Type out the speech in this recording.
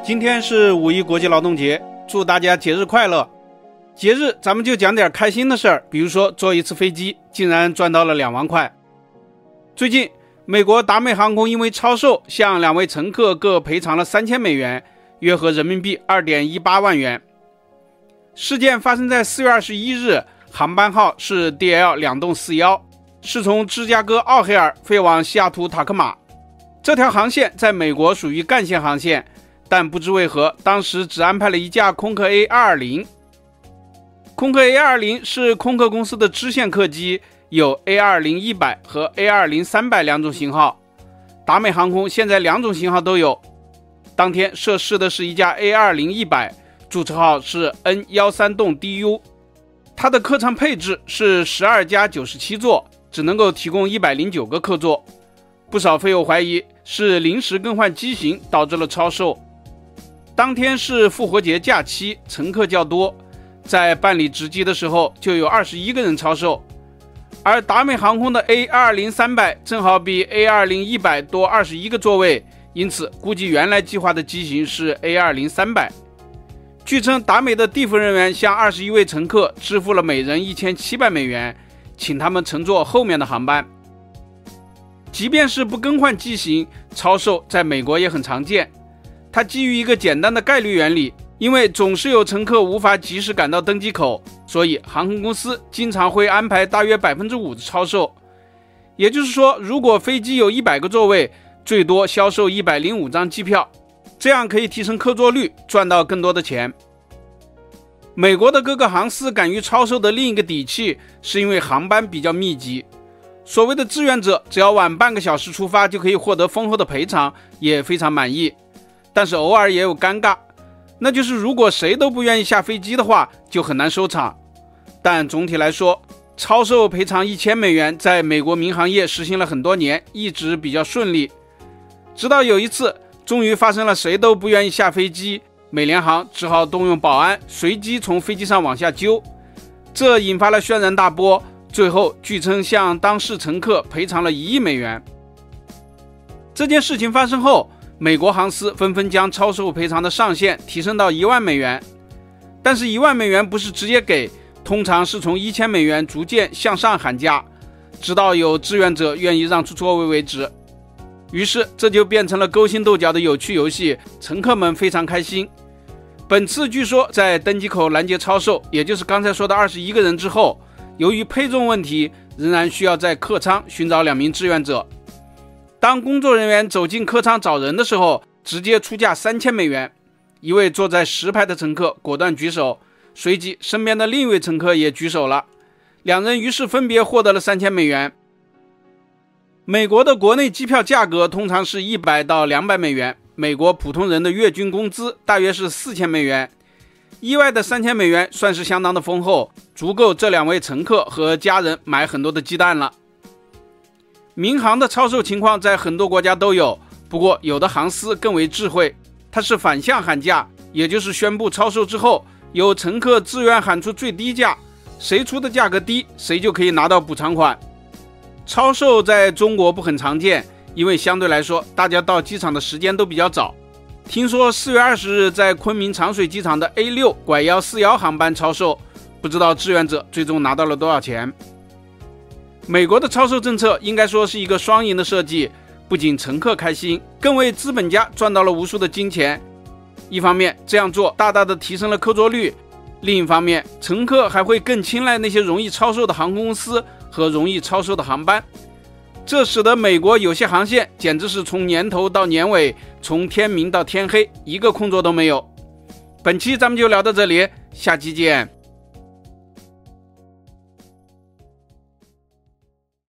今天是5·1国际劳动节，祝大家节日快乐。节日咱们就讲点开心的事儿，比如说坐一次飞机竟然赚到了2万块。最近美国达美航空因为超售向2位乘客各赔偿了3000美元，约合人民币2.18万元。事件发生在4月21日，航班号是 DL-241， 是从芝加哥奥黑尔飞往西雅图塔科马。这条航线在美国属于干线航线，但不知为何当时只安排了一架空客 A220。 空客 A220 是空客公司的支线客机，有 A220-100 和 A220-300 两种型号。达美航空现在2种型号都有。当天涉事的是一架 A220-100， 注册号是 N13DU， 它的客舱配置是12+97座，只能够提供109个客座。不少飞友怀疑是临时更换机型导致了超售。当天是复活节假期，乘客较多，在办理值机的时候就有21个人超售，而达美航空的 A220-300 正好比 A220-100 多21个座位，因此估计原来计划的机型是 A220-300。 据称达美的地服人员向21位乘客支付了每人1700美元，请他们乘坐后面的航班。即便是不更换机型，超售在美国也很常见。它基于一个简单的概率原理，因为总是有乘客无法及时赶到登机口，所以航空公司经常会安排大约 5% 的超售。也就是说，如果飞机有100个座位，最多销售105张机票，这样可以提升客座率，赚到更多的钱。美国的各个航司敢于超售的另一个底气，是因为航班比较密集。所谓的志愿者只要晚半个小时出发就可以获得丰厚的赔偿，也非常满意。但是偶尔也有尴尬，那就是如果谁都不愿意下飞机的话，就很难收场。但总体来说，超售赔偿1000美元在美国民航业实行了很多年，一直比较顺利。直到有一次终于发生了谁都不愿意下飞机，美联航只好动用保安随机从飞机上往下揪，这引发了轩然大波，最后据称向当事乘客赔偿了1亿美元。这件事情发生后，美国航司纷纷将超售赔偿的上限提升到1万美元，但是1万美元不是直接给，通常是从1000美元逐渐向上喊价，直到有志愿者愿意让出座位为止。于是这就变成了勾心斗角的有趣游戏，乘客们非常开心。本次据说在登机口拦截超售，也就是刚才说的21个人之后，由于配重问题，仍然需要在客舱寻找2名志愿者。当工作人员走进客舱找人的时候，直接出价3000美元。一位坐在10排的乘客果断举手，随即身边的另一位乘客也举手了，两人于是分别获得了3000美元。美国的国内机票价格通常是100到200美元，美国普通人的月均工资大约是4000美元。意外的3000美元算是相当的丰厚，足够这2位乘客和家人买很多的鸡蛋了。民航的超售情况在很多国家都有，不过有的航司更为智慧，它是反向喊价，也就是宣布超售之后，有乘客自愿喊出最低价，谁出的价格低，谁就可以拿到补偿款。超售在中国不很常见，因为相对来说大家到机场的时间都比较早。听说4月20日在昆明长水机场的 A6 拐幺41航班超售，不知道志愿者最终拿到了多少钱。美国的超售政策应该说是一个双赢的设计，不仅乘客开心，更为资本家赚到了无数的金钱。一方面这样做大大的提升了客座率，另一方面乘客还会更青睐那些容易超售的航空公司和容易超售的航班，这使得美国有些航线简直是从年头到年尾，从天明到天黑，一个空座都没有。本期咱们就聊到这里，下期见。